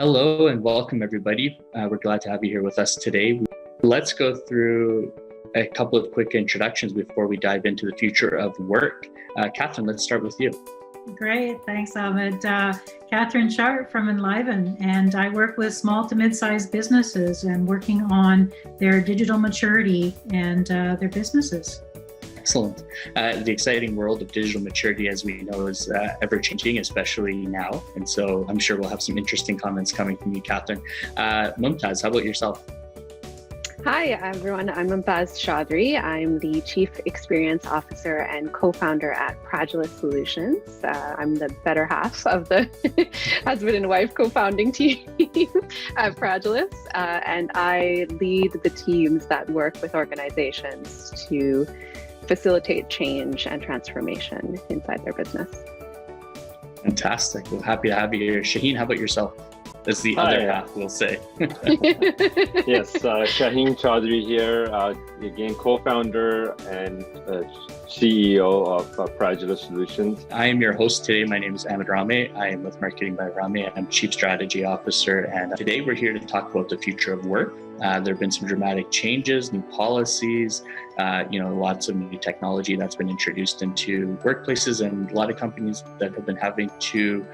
Hello and welcome, everybody. We're glad to have you here with us today. Let's go through a couple of quick introductions before we dive into the future of work. Catherine, let's start with you. Great, thanks, Ahmed. Catherine Sharp from Enliven, and I work with small to mid-sized businesses and working on their digital maturity and their businesses. Excellent. The exciting world of digital maturity, as we know, is ever-changing, especially now. And so I'm sure we'll have some interesting comments coming from you, Catherine. Mumtaz, how about yourself? Hi, everyone. I'm Mumtaz Chaudhry. I'm the Chief Experience Officer and co-founder at Pradulous Solutions. I'm the better half of the husband and wife co-founding team at Pradulous. And I lead the teams that work with organizations to facilitate change and transformation inside their business. Fantastic. Well, happy to have you here. Shaheen, how about yourself? That's the other half, we'll say. Yes, Shaheen Chaudhry here, again, co-founder and CEO of Pradulous Solutions. I am your host today. My name is Ahmed Rame. I am with Marketing by Rame. I'm Chief Strategy Officer. And today we're here to talk about the future of work. There have been some dramatic changes, new policies, lots of new technology that's been introduced into workplaces, and a lot of companies that have been having to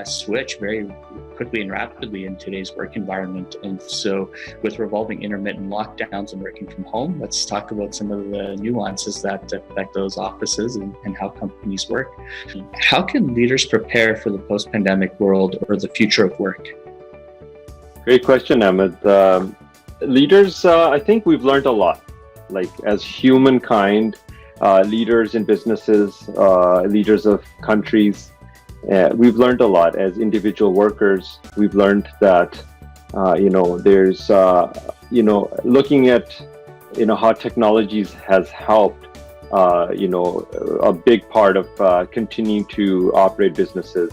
switch very quickly and rapidly in today's work environment. And so with revolving intermittent lockdowns and working from home, let's talk about some of the nuances that affect those offices and how companies work. How can leaders prepare for the post-pandemic world or the future of work? Great question, Ahmed. Leaders, I think we've learned a lot. Like as humankind, leaders in businesses, leaders of countries, we've learned a lot. As individual workers, we've learned that, there's, looking at, how technologies has helped, a big part of continuing to operate businesses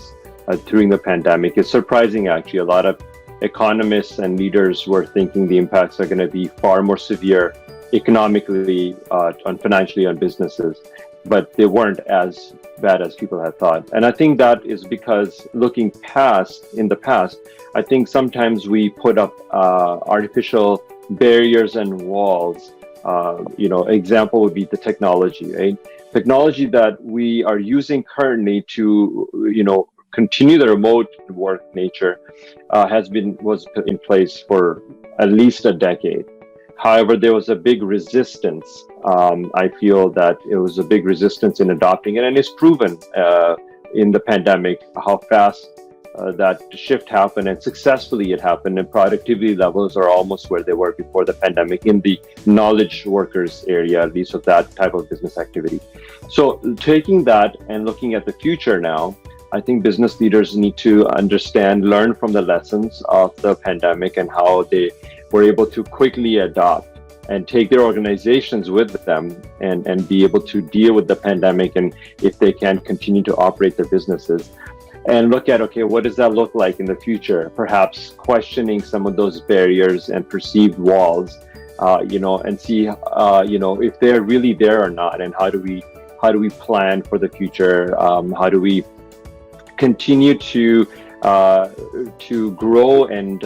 during the pandemic. It's surprising, actually. A lot of economists and leaders were thinking the impacts are going to be far more severe economically and financially on businesses, but they weren't as bad as people had thought. And I think that is because looking in the past, I think sometimes we put up artificial barriers and walls. Example would be the technology, right? Technology that we are using currently to, continue the remote work nature was in place for at least a decade. However, there was a big resistance. I feel that it was a big resistance in adopting it, and it's proven in the pandemic how fast that shift happened, and successfully it happened, and productivity levels are almost where they were before the pandemic in the knowledge workers area, at least of that type of business activity. So taking that and looking at the future now, I think business leaders need to learn from the lessons of the pandemic and how they were able to quickly adopt and take their organizations with them and be able to deal with the pandemic, and if they can continue to operate their businesses. And look at, okay, what does that look like in the future? Perhaps questioning some of those barriers and perceived walls, and see, if they're really there or not, and how do we plan for the future? How do we continue to grow and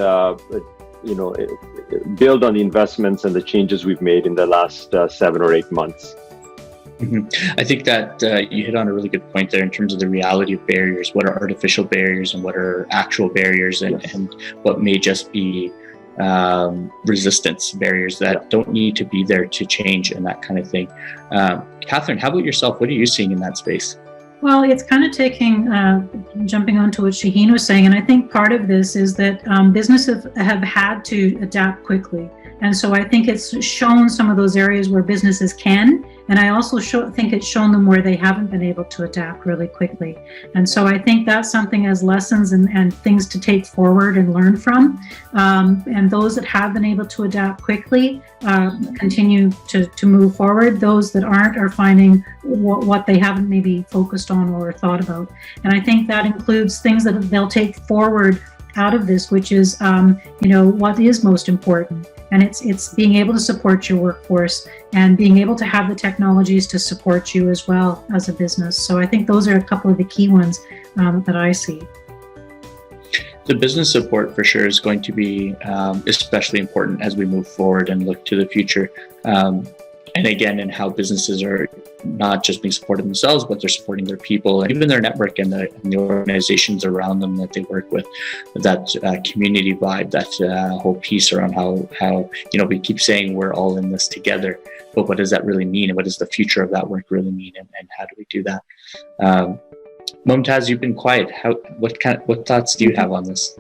build on the investments and the changes we've made in the last 7 or 8 months. Mm-hmm. I think that you hit on a really good point there in terms of the reality of barriers. What are artificial barriers and what are actual barriers, and, Yes. and what may just be resistance barriers that don't need to be there to change and that kind of thing. Catherine, how about yourself? What are you seeing in that space? Well, it's kind of jumping onto what Shaheen was saying, and I think part of this is that businesses have had to adapt quickly. And so I think it's shown some of those areas where businesses can, and I also think it's shown them where they haven't been able to adapt really quickly. And so I think that's something as lessons and things to take forward and learn from. And those that have been able to adapt quickly continue to move forward. Those that aren't are finding what they haven't maybe focused on or thought about. And I think that includes things that they'll take forward out of this, which is, what is most important. And it's being able to support your workforce and being able to have the technologies to support you as well as a business. So I think those are a couple of the key ones that I see. The business support for sure is going to be especially important as we move forward and look to the future. And again, in how businesses are not just being supported themselves, but they're supporting their people and even their network and the organizations around them that they work with. That community vibe, that whole piece around how we keep saying we're all in this together, but what does that really mean, and what does the future of that work really mean, and how do we do that? Mumtaz, you've been quiet. What thoughts do you have on this?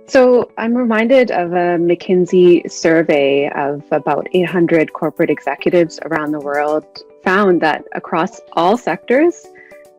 So I'm reminded of a McKinsey survey of about 800 corporate executives around the world found that across all sectors,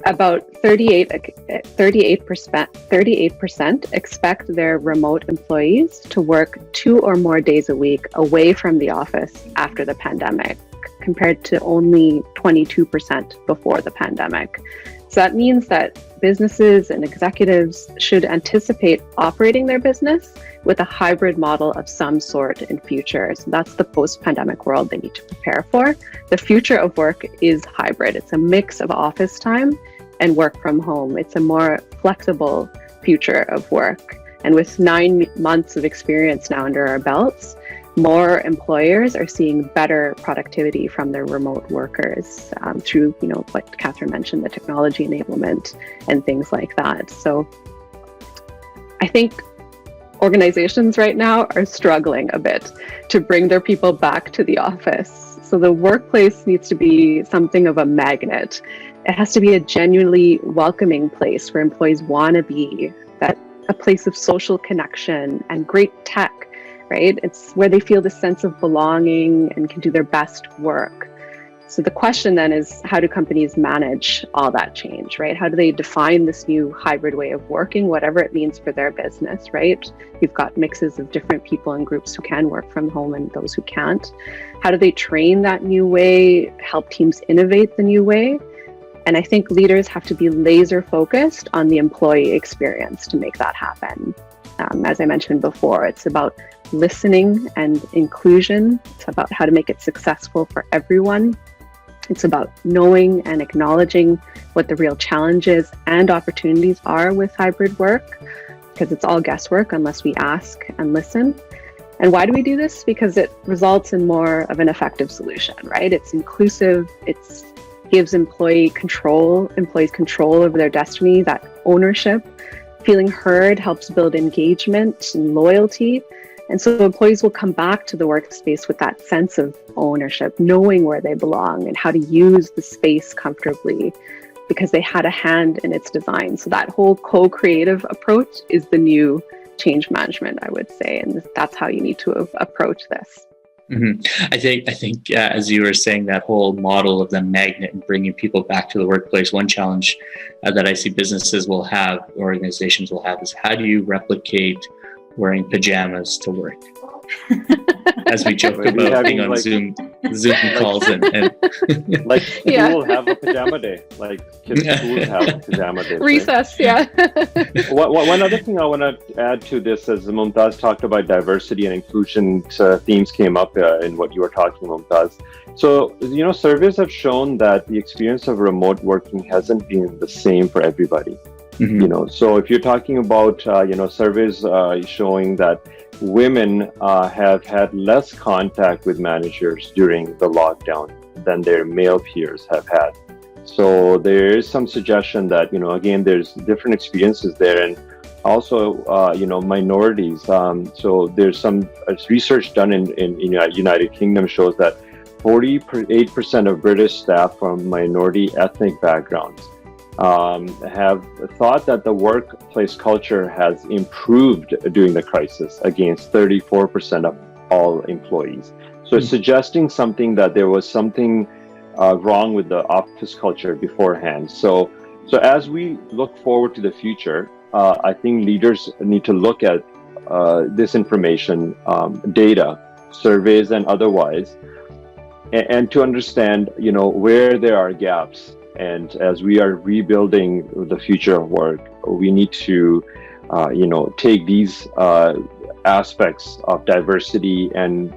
about 38% expect their remote employees to work 2 or more days a week away from the office after the pandemic, compared to only 22% before the pandemic. So that means that businesses and executives should anticipate operating their business with a hybrid model of some sort in future. So that's the post-pandemic world they need to prepare for. The future of work is hybrid. It's a mix of office time and work from home. It's a more flexible future of work. And with 9 months of experience now under our belts, more employers are seeing better productivity from their remote workers through, what Catherine mentioned, the technology enablement and things like that. So I think organizations right now are struggling a bit to bring their people back to the office. So the workplace needs to be something of a magnet. It has to be a genuinely welcoming place where employees want to be, that a place of social connection and great tech. Right? It's where they feel the sense of belonging and can do their best work. So the question then is, how do companies manage all that change, right? How do they define this new hybrid way of working, whatever it means for their business, right? You've got mixes of different people and groups who can work from home and those who can't. How do they train that new way, help teams innovate the new way? And I think leaders have to be laser focused on the employee experience to make that happen. As I mentioned before, it's about listening and inclusion. It's about how to make it successful for everyone. It's about knowing and acknowledging what the real challenges and opportunities are with hybrid work, because it's all guesswork unless we ask and listen. And why do we do this? Because it results in more of an effective solution, right? It's inclusive, it gives employees control over their destiny, that ownership. Feeling heard helps build engagement and loyalty. And so employees will come back to the workspace with that sense of ownership, knowing where they belong and how to use the space comfortably because they had a hand in its design. So that whole co-creative approach is the new change management, I would say. And that's how you need to approach this. Mm-hmm. I think as you were saying, that whole model of the magnet and bringing people back to the workplace, one challenge that I see businesses will have, organizations will have, is how do you replicate wearing pajamas to work? As we joke about being on Zoom calls and like school have a pajama day, like kids schools have a pajama day. Recess, right? Yeah. One other thing I want to add to this, as Mumtaz talked about diversity and inclusion themes came up in what you were talking, Mumtaz. So, surveys have shown that the experience of remote working hasn't been the same for everybody. Mm-hmm. So if you're talking about, surveys showing that women have had less contact with managers during the lockdown than their male peers have had. So there is some suggestion that, again, there's different experiences there, and also, minorities. So there's some research done in United Kingdom shows that 48% of British staff from minority ethnic backgrounds have thought that the workplace culture has improved during the crisis against 34% of all employees. So it's suggesting something that there was something wrong with the office culture beforehand. So as we look forward to the future, I think leaders need to look at this information, data, surveys and otherwise, and to understand, where there are gaps. And as we are rebuilding the future of work, we need to, take these aspects of diversity and,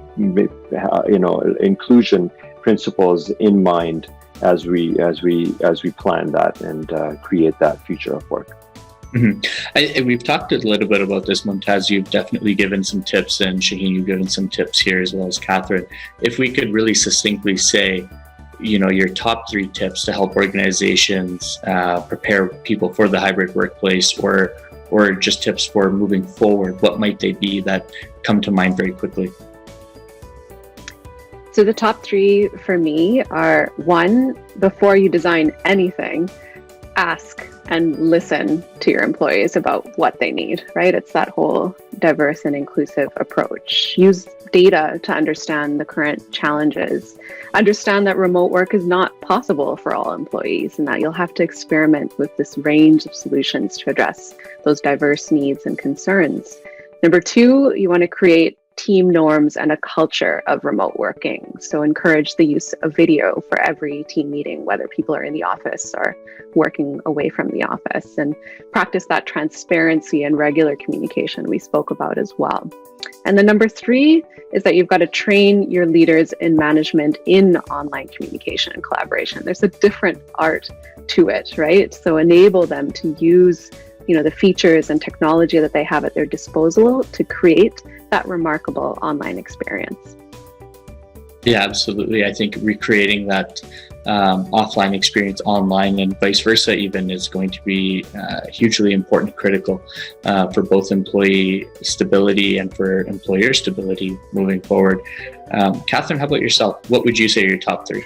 inclusion principles in mind as we plan that and create that future of work. We've talked a little bit about this, Mumtaz. You've definitely given some tips, and Shaheen, you've given some tips here, as well as Catherine. If we could really succinctly say, your top 3 tips to help organizations prepare people for the hybrid workplace, or just tips for moving forward, what might they be that come to mind very quickly? So the top 3 for me are: 1, before you design anything, ask and listen to your employees about what they need, right? It's that whole diverse and inclusive approach. Use data to understand the current challenges. Understand that remote work is not possible for all employees, and that you'll have to experiment with this range of solutions to address those diverse needs and concerns. Number 2, you want to create team norms and a culture of remote working. So encourage the use of video for every team meeting, whether people are in the office or working away from the office, and practice that transparency and regular communication we spoke about as well. And then number 3 is that you've got to train your leaders in management in online communication and collaboration. There's a different art to it, right? So enable them to use the features and technology that they have at their disposal to create that remarkable online experience. Yeah, absolutely. I think recreating that offline experience online, and vice versa even, is going to be hugely important, critical for both employee stability and for employer stability moving forward. Catherine, how about yourself? What would you say are your top 3?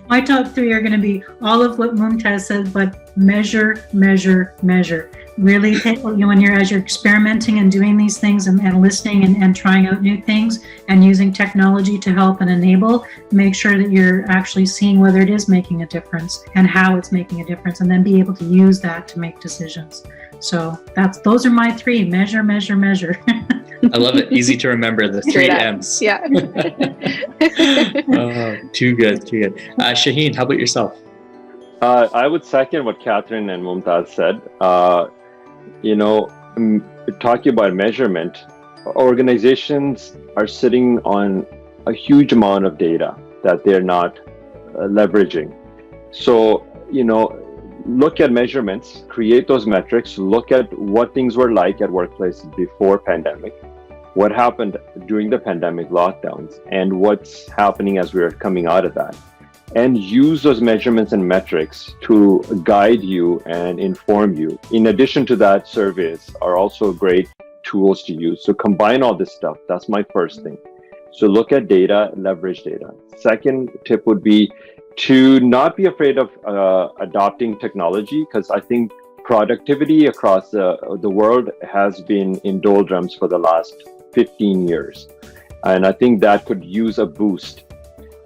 My top 3 are going to be all of what Mumtaz said, but measure, measure, measure. Really, when you're experimenting and doing these things and listening and trying out new things and using technology to help and enable, make sure that you're actually seeing whether it is making a difference and how it's making a difference, and then be able to use that to make decisions. So those are my 3: measure, measure, measure. I love it. Easy to remember, the 3 M's. Yeah. Oh, too good. Shaheen, how about yourself? I would second what Catherine and Mumtaz said. Talking about measurement, organizations are sitting on a huge amount of data that they're not leveraging. So, look at measurements, create those metrics, look at what things were like at workplaces before pandemic, what happened during the pandemic lockdowns, and what's happening as we're coming out of that. And use those measurements and metrics to guide you and inform you. In addition to that, surveys are also great tools to use. So combine all this stuff. That's my first thing. So look at data, leverage data. Second tip would be to not be afraid of adopting technology, because I think productivity across the world has been in doldrums for the last 15 years. And I think that could use a boost.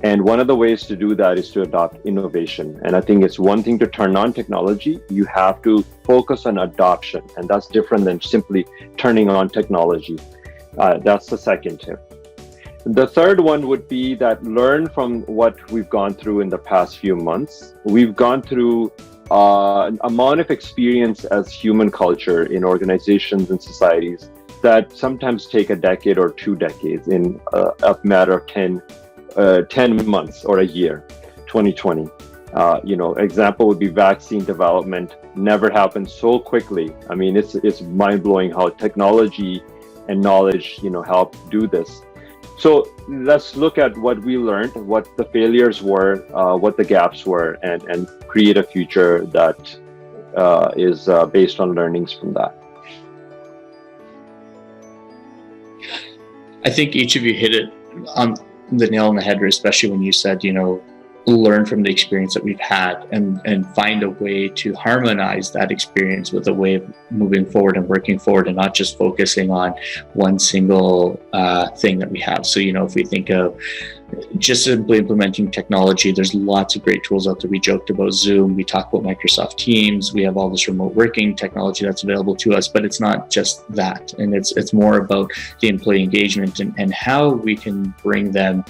And one of the ways to do that is to adopt innovation. And I think it's one thing to turn on technology. You have to focus on adoption. And that's different than simply turning on technology. That's the second tip. The third one would be that learn from what we've gone through in the past few months. We've gone through an amount of experience as human culture in organizations and societies that sometimes take a decade or 2 decades in a matter of 10 months or a year. 2020, example would be vaccine development. Never happened so quickly. I mean, it's mind-blowing how technology and knowledge, helped do this. So let's look at what we learned, what the failures were, what the gaps were, and create a future that is based on learnings from that. I think each of you hit it on the nail on the head, especially when you said, learn from the experience that we've had and find a way to harmonize that experience with a way of moving forward and working forward, and not just focusing on one single thing that we have. So, if we think of just simply implementing technology, there's lots of great tools out there. We joked about Zoom, we talk about Microsoft Teams, we have all this remote working technology that's available to us, but it's not just that. And it's more about the employee engagement and how we can bring them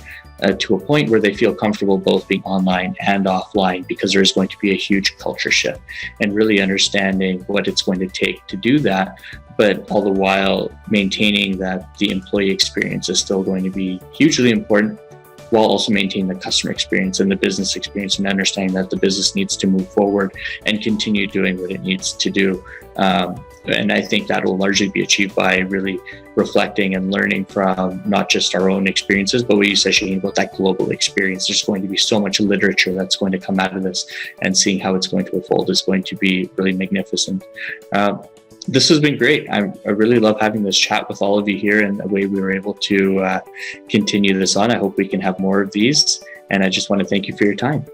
to a point where they feel comfortable both being online and offline, because there's going to be a huge culture shift, and really understanding what it's going to take to do that, but all the while maintaining that the employee experience is still going to be hugely important, while also maintaining the customer experience and the business experience, and understanding that the business needs to move forward and continue doing what it needs to do. And I think that will largely be achieved by really reflecting and learning from not just our own experiences, but what you said, Shaheen, about that global experience. There's going to be so much literature that's going to come out of this, and seeing how it's going to unfold is going to be really magnificent. This has been great. I really love having this chat with all of you here, and the way we were able to continue this on. I hope we can have more of these, and I just want to thank you for your time.